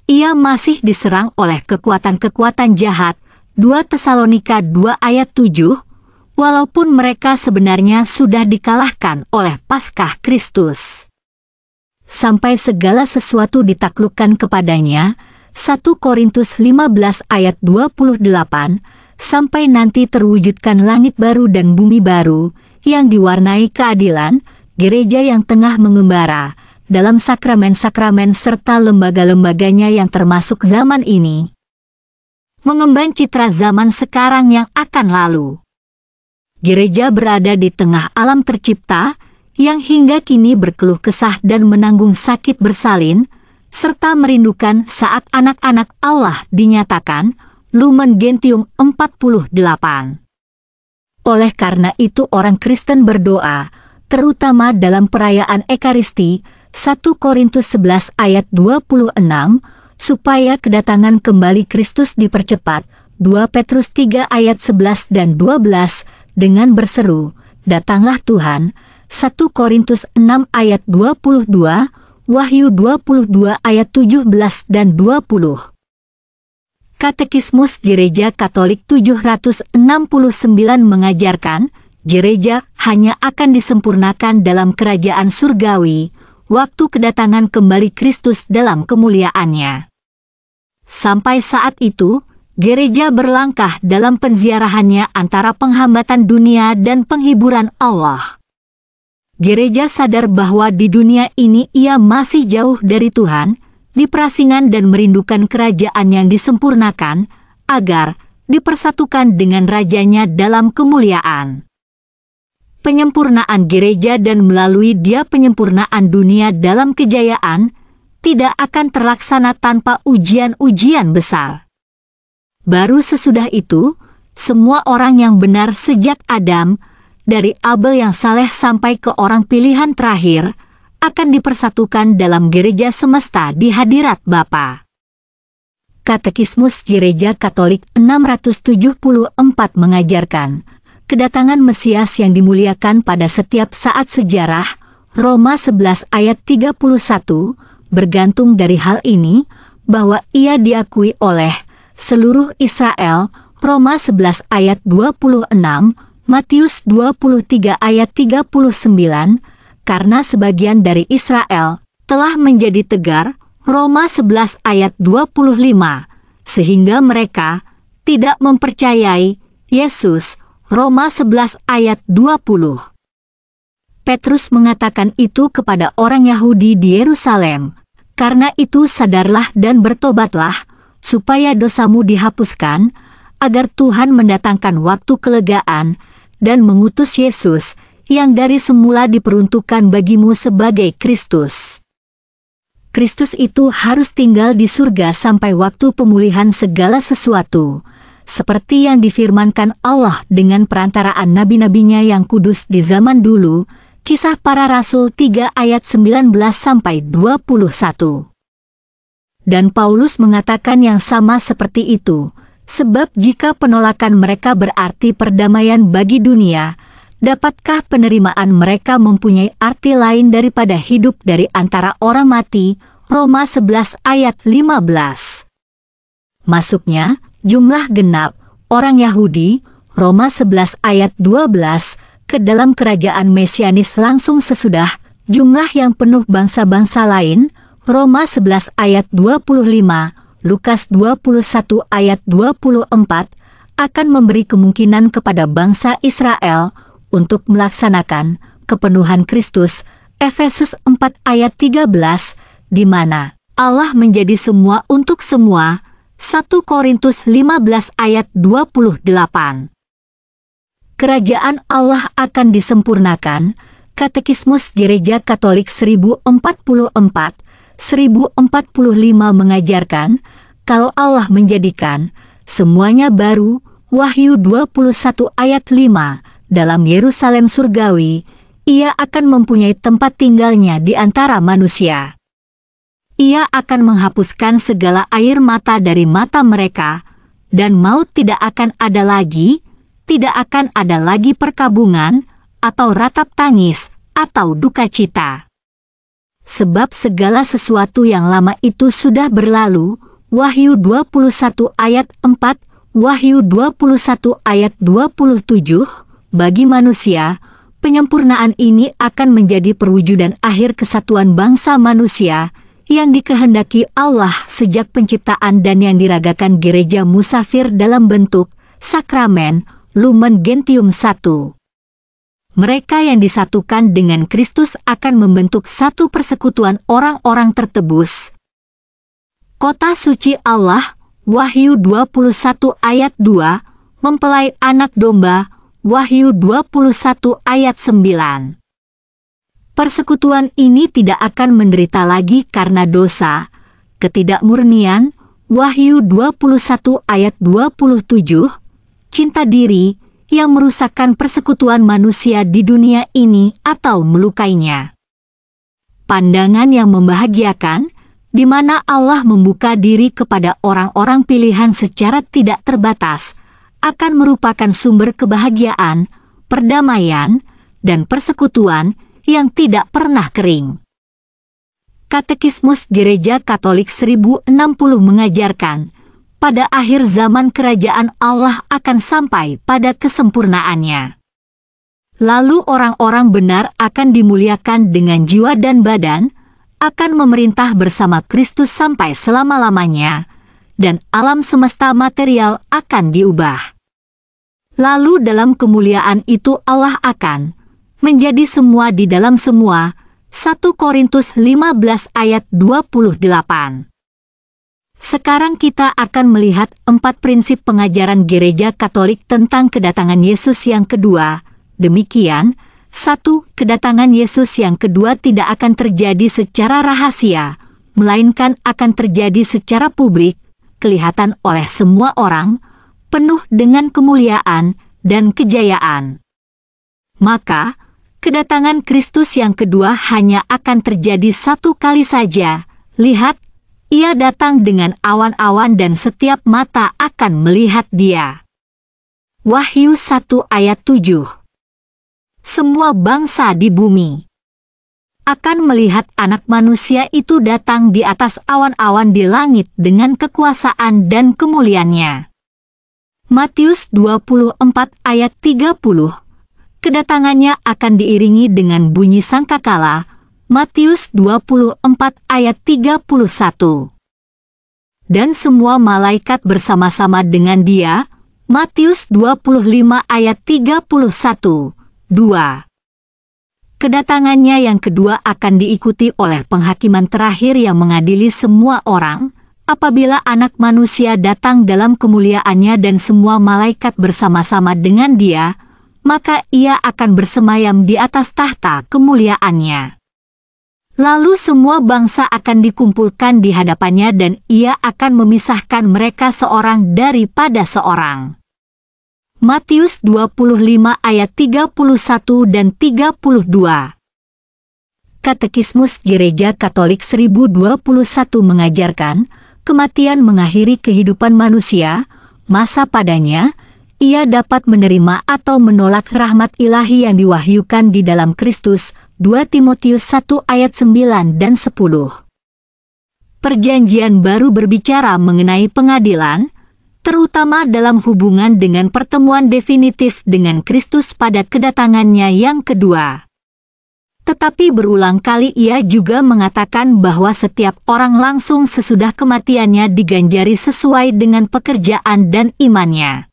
Ia masih diserang oleh kekuatan-kekuatan jahat. 2 Tesalonika 2 ayat 7, walaupun mereka sebenarnya sudah dikalahkan oleh Paskah Kristus. Sampai segala sesuatu ditaklukkan kepadanya, 1 Korintus 15 ayat 28, sampai nanti terwujudkan langit baru dan bumi baru, yang diwarnai keadilan, gereja yang tengah mengembara, dalam sakramen-sakramen serta lembaga-lembaganya yang termasuk zaman ini, mengemban citra zaman sekarang yang akan lalu. Gereja berada di tengah alam tercipta, yang hingga kini berkeluh kesah dan menanggung sakit bersalin, serta merindukan saat anak-anak Allah dinyatakan. Lumen Gentium 48. Oleh karena itu orang Kristen berdoa, terutama dalam perayaan Ekaristi, 1 Korintus 11 ayat 26, supaya kedatangan kembali Kristus dipercepat. 2 Petrus 3 ayat 11 dan 12, dengan berseru, datanglah Tuhan. 1 Korintus 6 ayat 22, Wahyu 22 ayat 17 dan 20. Katekismus Gereja Katolik 769 mengajarkan, gereja hanya akan disempurnakan dalam kerajaan surgawi, waktu kedatangan kembali Kristus dalam kemuliaannya. Sampai saat itu, gereja berlangkah dalam penziarahannya antara penghambatan dunia dan penghiburan Allah. Gereja sadar bahwa di dunia ini ia masih jauh dari Tuhan, diperasingan dan merindukan kerajaan yang disempurnakan, agar dipersatukan dengan rajanya dalam kemuliaan. Penyempurnaan gereja dan melalui dia penyempurnaan dunia dalam kejayaan, tidak akan terlaksana tanpa ujian-ujian besar. Baru sesudah itu, semua orang yang benar sejak Adam, dari Abel yang saleh sampai ke orang pilihan terakhir, akan dipersatukan dalam gereja semesta di hadirat Bapa. Katekismus Gereja Katolik 674 mengajarkan, kedatangan Mesias yang dimuliakan pada setiap saat sejarah, Roma 11 ayat 31, bergantung dari hal ini, bahwa ia diakui oleh seluruh Israel, Roma 11 ayat 26, Matius 23 ayat 39, karena sebagian dari Israel telah menjadi tegar, Roma 11 ayat 25, sehingga mereka tidak mempercayai Yesus, Roma 11 ayat 20. Petrus mengatakan itu kepada orang Yahudi di Yerusalem, karena itu sadarlah dan bertobatlah, supaya dosamu dihapuskan, agar Tuhan mendatangkan waktu kelegaan, dan mengutus Yesus, yang dari semula diperuntukkan bagimu sebagai Kristus. Kristus itu harus tinggal di surga sampai waktu pemulihan segala sesuatu, seperti yang difirmankan Allah dengan perantaraan nabi-nabinya yang kudus di zaman dulu. Kisah Para Rasul 3 ayat 19-21. Dan Paulus mengatakan yang sama seperti itu, Sebab jika penolakan mereka berarti perdamaian bagi dunia, dapatkah penerimaan mereka mempunyai arti lain daripada hidup dari antara orang mati? Roma 11 ayat 15. Masuknya, jumlah genap, orang Yahudi, Roma 11 ayat 12, ke dalam kerajaan Mesianis langsung sesudah, jumlah yang penuh bangsa-bangsa lain, Roma 11 ayat 25, Lukas 21 ayat 24, akan memberi kemungkinan kepada bangsa Israel untuk melaksanakan kepenuhan Kristus, Efesus 4 ayat 13, di mana Allah menjadi semua untuk semua, 1 Korintus 15 ayat 28. Kerajaan Allah akan disempurnakan. Katekismus Gereja Katolik 1044-1045 mengajarkan, kalau Allah menjadikan semuanya baru, Wahyu 21 ayat 5, dalam Yerusalem surgawi, Ia akan mempunyai tempat tinggalnya di antara manusia. Ia akan menghapuskan segala air mata dari mata mereka, dan maut tidak akan ada lagi, tidak akan ada lagi perkabungan, atau ratap tangis, atau duka cita. Sebab segala sesuatu yang lama itu sudah berlalu, Wahyu 21 ayat 4, Wahyu 21 ayat 27, bagi manusia, penyempurnaan ini akan menjadi perwujudan akhir kesatuan bangsa manusia, yang dikehendaki Allah sejak penciptaan dan yang diragakan gereja musafir dalam bentuk sakramen, Lumen Gentium 1. Mereka yang disatukan dengan Kristus akan membentuk satu persekutuan orang-orang tertebus. Kota suci Allah, Wahyu 21 ayat 2, mempelai anak domba, Wahyu 21 ayat 9. Persekutuan ini tidak akan menderita lagi karena dosa, ketidakmurnian, Wahyu 21 ayat 27, cinta diri, yang merusakkan persekutuan manusia di dunia ini atau melukainya. Pandangan yang membahagiakan, di mana Allah membuka diri kepada orang-orang pilihan secara tidak terbatas, akan merupakan sumber kebahagiaan, perdamaian, dan persekutuan yang tidak pernah kering. Katekismus Gereja Katolik 1060 mengajarkan, pada akhir zaman kerajaan Allah akan sampai pada kesempurnaannya. Lalu orang-orang benar akan dimuliakan dengan jiwa dan badan, akan memerintah bersama Kristus sampai selama-lamanya, dan alam semesta material akan diubah. Lalu dalam kemuliaan itu Allah akan menjadi semua di dalam semua, 1 Korintus 15 ayat 28. Sekarang kita akan melihat 4 prinsip pengajaran Gereja Katolik tentang kedatangan Yesus yang kedua. Demikian, 1. Kedatangan Yesus yang kedua tidak akan terjadi secara rahasia, melainkan akan terjadi secara publik, kelihatan oleh semua orang, penuh dengan kemuliaan dan kejayaan. Maka, kedatangan Kristus yang kedua hanya akan terjadi satu kali saja. Lihat, Ia datang dengan awan-awan dan setiap mata akan melihat Dia. Wahyu 1 ayat 7. Semua bangsa di bumi akan melihat Anak Manusia itu datang di atas awan-awan di langit dengan kekuasaan dan kemuliaannya. Matius 24 ayat 30. Kedatangannya akan diiringi dengan bunyi sangkakala. Matius 24 ayat 31. Dan semua malaikat bersama-sama dengan Dia. Matius 25 ayat 31. 2. Kedatangannya yang kedua akan diikuti oleh penghakiman terakhir yang mengadili semua orang, apabila Anak Manusia datang dalam kemuliaannya dan semua malaikat bersama-sama dengan Dia, maka Ia akan bersemayam di atas tahta kemuliaannya. Lalu semua bangsa akan dikumpulkan di hadapannya dan Ia akan memisahkan mereka seorang daripada seorang. Matius 25 ayat 31 dan 32. Katekismus Gereja Katolik 1021 mengajarkan, kematian mengakhiri kehidupan manusia, masa padanya, ia dapat menerima atau menolak rahmat ilahi yang diwahyukan di dalam Kristus. 2 Timotius 1 ayat 9 dan 10. Perjanjian baru berbicara mengenai pengadilan, terutama dalam hubungan dengan pertemuan definitif dengan Kristus pada kedatangannya yang kedua. Tetapi berulang kali ia juga mengatakan bahwa setiap orang langsung sesudah kematiannya diganjari sesuai dengan pekerjaan dan imannya.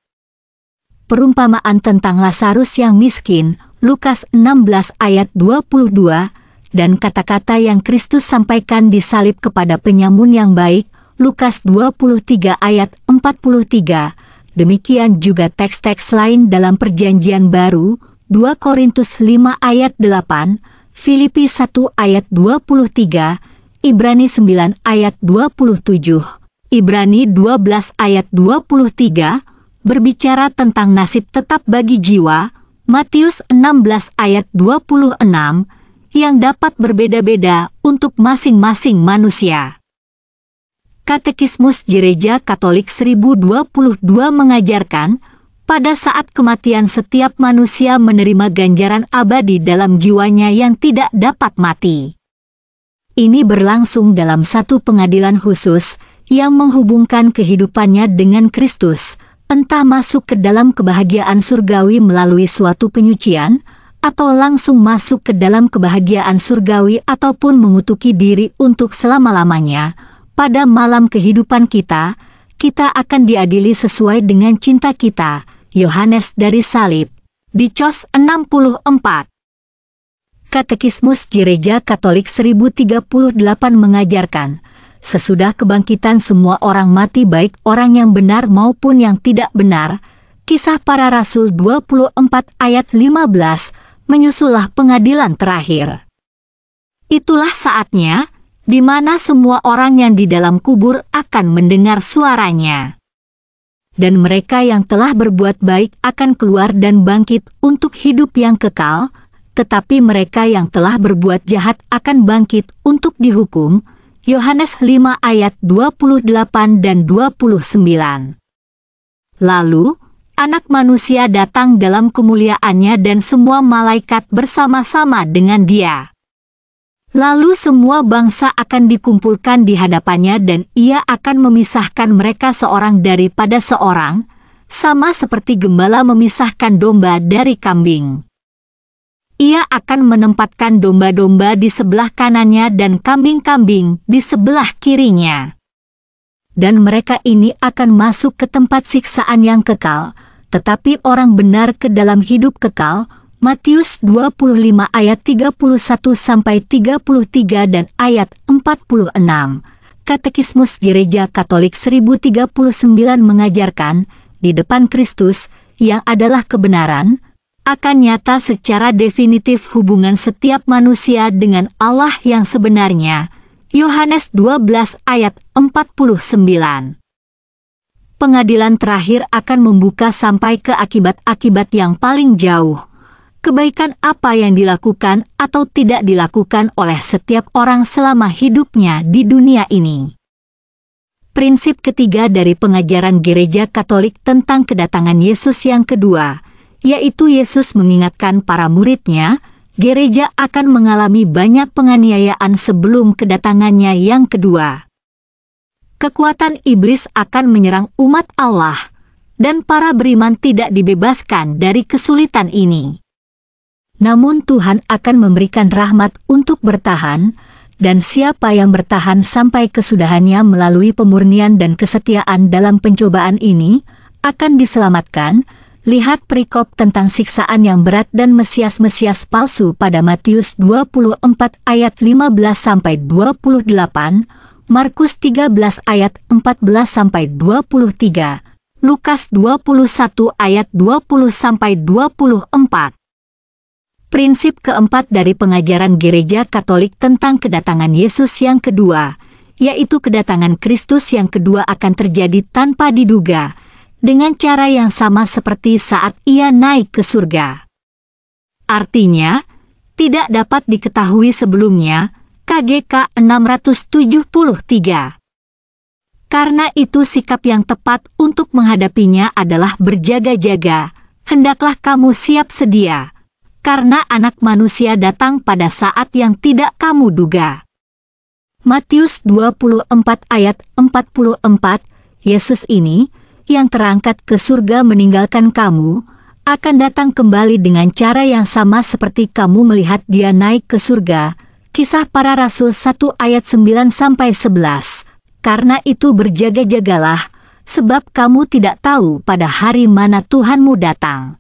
Perumpamaan tentang Lazarus yang miskin, Lukas 16 ayat 22, dan kata-kata yang Kristus sampaikan di salib kepada penyamun yang baik, Lukas 23 ayat 43. Demikian juga teks-teks lain dalam Perjanjian Baru, 2 Korintus 5 ayat 8, Filipi 1 ayat 23, Ibrani 9 ayat 27, Ibrani 12 ayat 23, berbicara tentang nasib tetap bagi jiwa, Matius 16 ayat 26, yang dapat berbeda-beda untuk masing-masing manusia. Katekismus Gereja Katolik 1022 mengajarkan, pada saat kematian setiap manusia menerima ganjaran abadi dalam jiwanya yang tidak dapat mati. Ini berlangsung dalam satu pengadilan khusus yang menghubungkan kehidupannya dengan Kristus, entah masuk ke dalam kebahagiaan surgawi melalui suatu penyucian, atau langsung masuk ke dalam kebahagiaan surgawi ataupun mengutuki diri untuk selama-lamanya. Pada malam kehidupan kita akan diadili sesuai dengan cinta kita. Yohanes dari Salib, Dicos 64. Katekismus Gereja Katolik 1038 mengajarkan, sesudah kebangkitan semua orang mati baik orang yang benar maupun yang tidak benar, Kisah Para Rasul 24 ayat 15, menyusulah pengadilan terakhir. Itulah saatnya, di mana semua orang yang di dalam kubur akan mendengar suaranya. Dan mereka yang telah berbuat baik akan keluar dan bangkit untuk hidup yang kekal, tetapi mereka yang telah berbuat jahat akan bangkit untuk dihukum. Yohanes 5 ayat 28 dan 29. Lalu, Anak Manusia datang dalam kemuliaannya dan semua malaikat bersama-sama dengan Dia. Lalu semua bangsa akan dikumpulkan di hadapannya dan ia akan memisahkan mereka seorang daripada seorang, sama seperti gembala memisahkan domba dari kambing. Ia akan menempatkan domba-domba di sebelah kanannya dan kambing-kambing di sebelah kirinya. Dan mereka ini akan masuk ke tempat siksaan yang kekal, tetapi orang benar ke dalam hidup kekal. Matius 25 ayat 31-33 dan ayat 46. Katekismus Gereja Katolik 1039 mengajarkan, di depan Kristus, yang adalah kebenaran, akan nyata secara definitif hubungan setiap manusia dengan Allah yang sebenarnya. Yohanes 12 ayat 49. Pengadilan terakhir akan membuka sampai ke akibat-akibat yang paling jauh. Kebaikan apa yang dilakukan atau tidak dilakukan oleh setiap orang selama hidupnya di dunia ini. Prinsip ketiga dari pengajaran Gereja Katolik tentang kedatangan Yesus yang kedua, yaitu Yesus mengingatkan para muridnya, gereja akan mengalami banyak penganiayaan sebelum kedatangannya yang kedua. Kekuatan iblis akan menyerang umat Allah, dan para beriman tidak dibebaskan dari kesulitan ini. Namun Tuhan akan memberikan rahmat untuk bertahan, dan siapa yang bertahan sampai kesudahannya melalui pemurnian dan kesetiaan dalam pencobaan ini, akan diselamatkan. Lihat perikop tentang siksaan yang berat dan Mesias-Mesias palsu pada Matius 24 ayat 15-28, Markus 13 ayat 14-23, Lukas 21 ayat 20-24. Prinsip keempat dari pengajaran Gereja Katolik tentang kedatangan Yesus yang kedua, yaitu kedatangan Kristus yang kedua akan terjadi tanpa diduga, dengan cara yang sama seperti saat ia naik ke surga. Artinya, tidak dapat diketahui sebelumnya, KGK 673. Karena itu sikap yang tepat untuk menghadapinya adalah berjaga-jaga. Hendaklah kamu siap sedia, karena Anak Manusia datang pada saat yang tidak kamu duga. Matius 24 ayat 44, Yesus ini, yang terangkat ke surga meninggalkan kamu, akan datang kembali dengan cara yang sama seperti kamu melihat dia naik ke surga. Kisah Para Rasul 1 ayat 9-11. Karena itu berjaga-jagalah, sebab kamu tidak tahu pada hari mana Tuhanmu datang.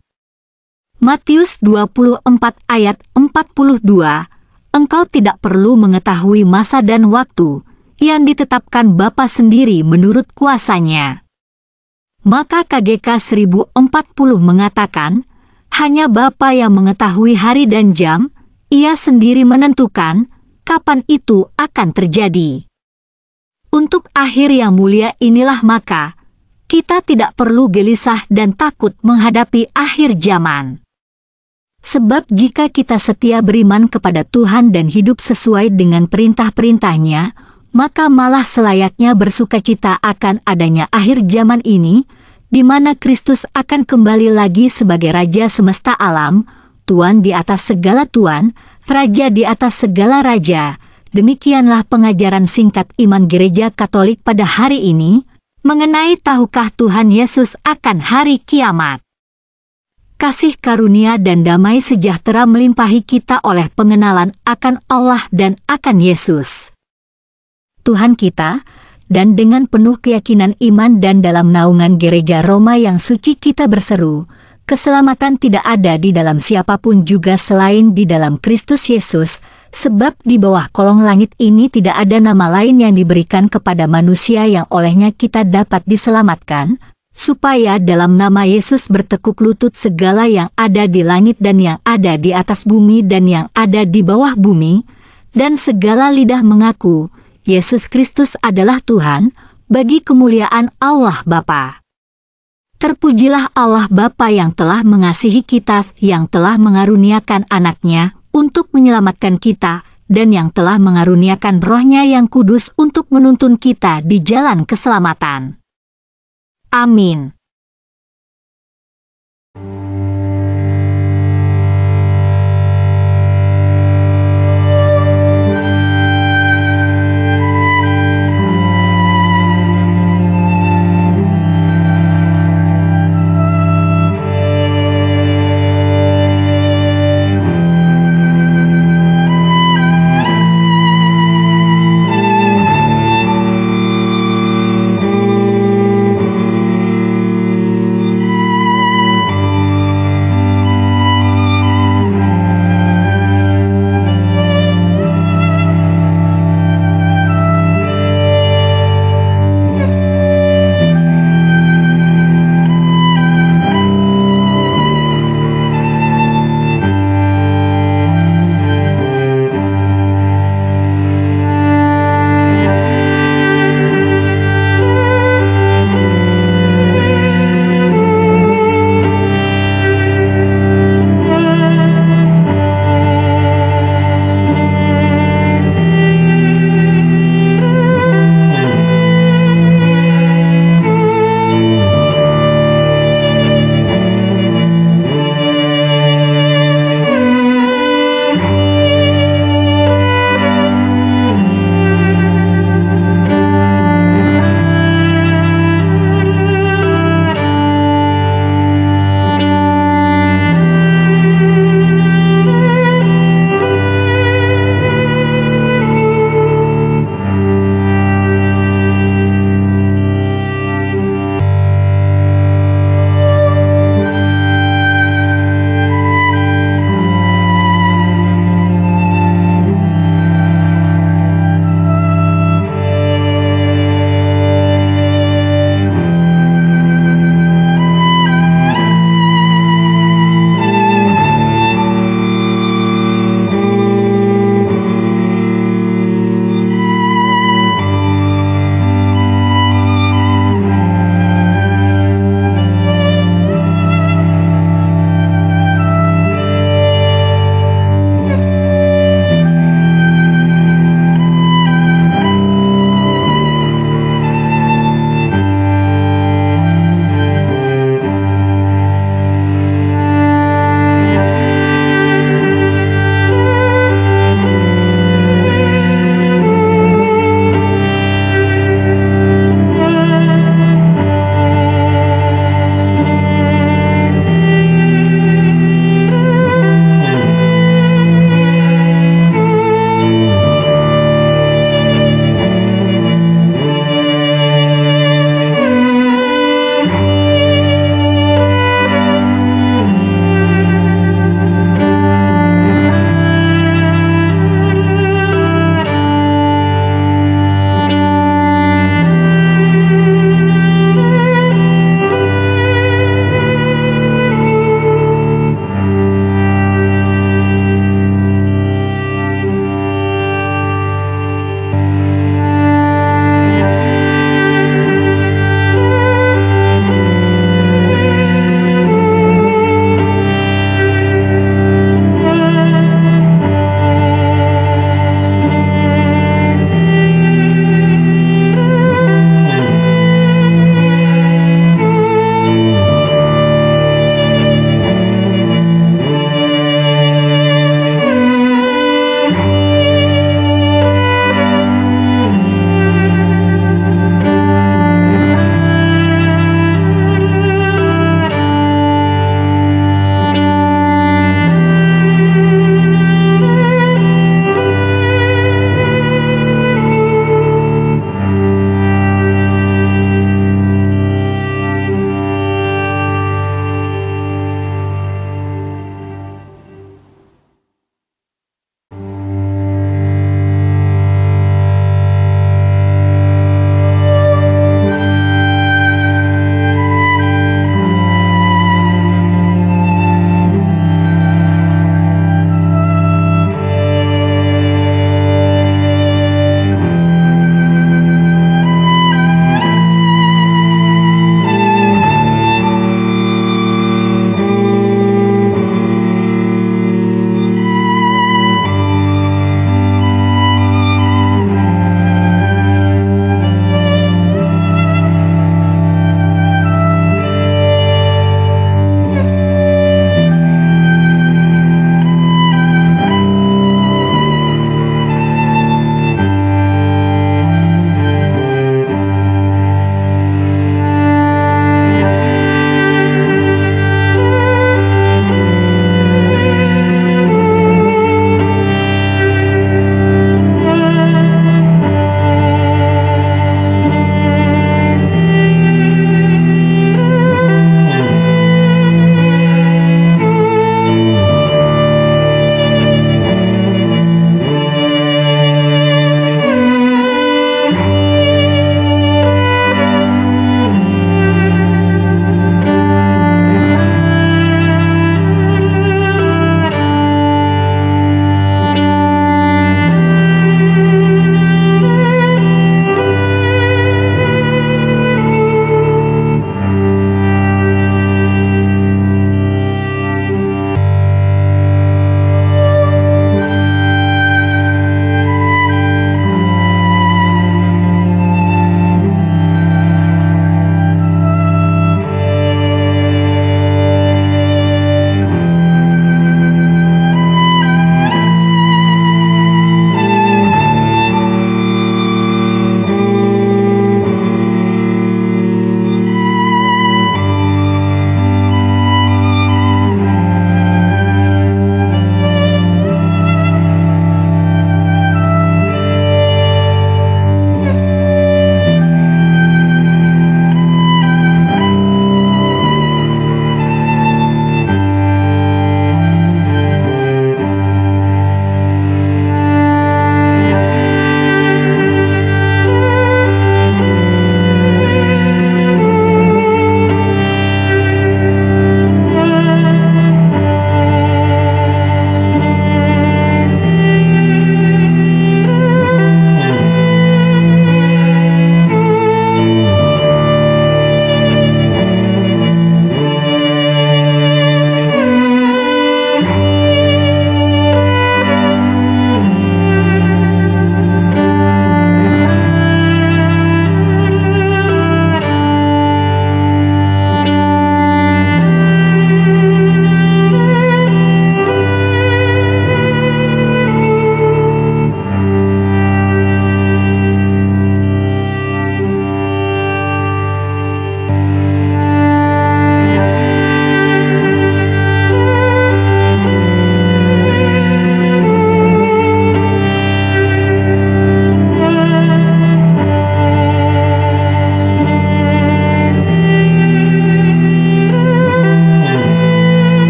Matius 24 ayat 42, engkau tidak perlu mengetahui masa dan waktu yang ditetapkan Bapa sendiri menurut kuasanya. Maka KGK 1040 mengatakan, hanya Bapa yang mengetahui hari dan jam, Ia sendiri menentukan kapan itu akan terjadi. Untuk akhir yang mulia inilah maka, kita tidak perlu gelisah dan takut menghadapi akhir zaman. Sebab jika kita setia beriman kepada Tuhan dan hidup sesuai dengan perintah-perintahnya, maka malah selayaknya bersukacita akan adanya akhir zaman ini, di mana Kristus akan kembali lagi sebagai Raja semesta alam, Tuan di atas segala Tuan, Raja di atas segala Raja. Demikianlah pengajaran singkat iman Gereja Katolik pada hari ini, mengenai tahukah Tuhan Yesus akan hari kiamat. Kasih karunia dan damai sejahtera melimpahi kita oleh pengenalan akan Allah dan akan Yesus, Tuhan kita, dan dengan penuh keyakinan iman dan dalam naungan Gereja Roma yang suci kita berseru, keselamatan tidak ada di dalam siapapun juga selain di dalam Kristus Yesus, sebab di bawah kolong langit ini tidak ada nama lain yang diberikan kepada manusia yang olehnya kita dapat diselamatkan, supaya dalam nama Yesus bertekuk lutut segala yang ada di langit dan yang ada di atas bumi dan yang ada di bawah bumi, dan segala lidah mengaku, Yesus Kristus adalah Tuhan, bagi kemuliaan Allah Bapa. Terpujilah Allah Bapa yang telah mengasihi kita, yang telah mengaruniakan anaknya untuk menyelamatkan kita, dan yang telah mengaruniakan Roh-Nya yang kudus untuk menuntun kita di jalan keselamatan. Amin.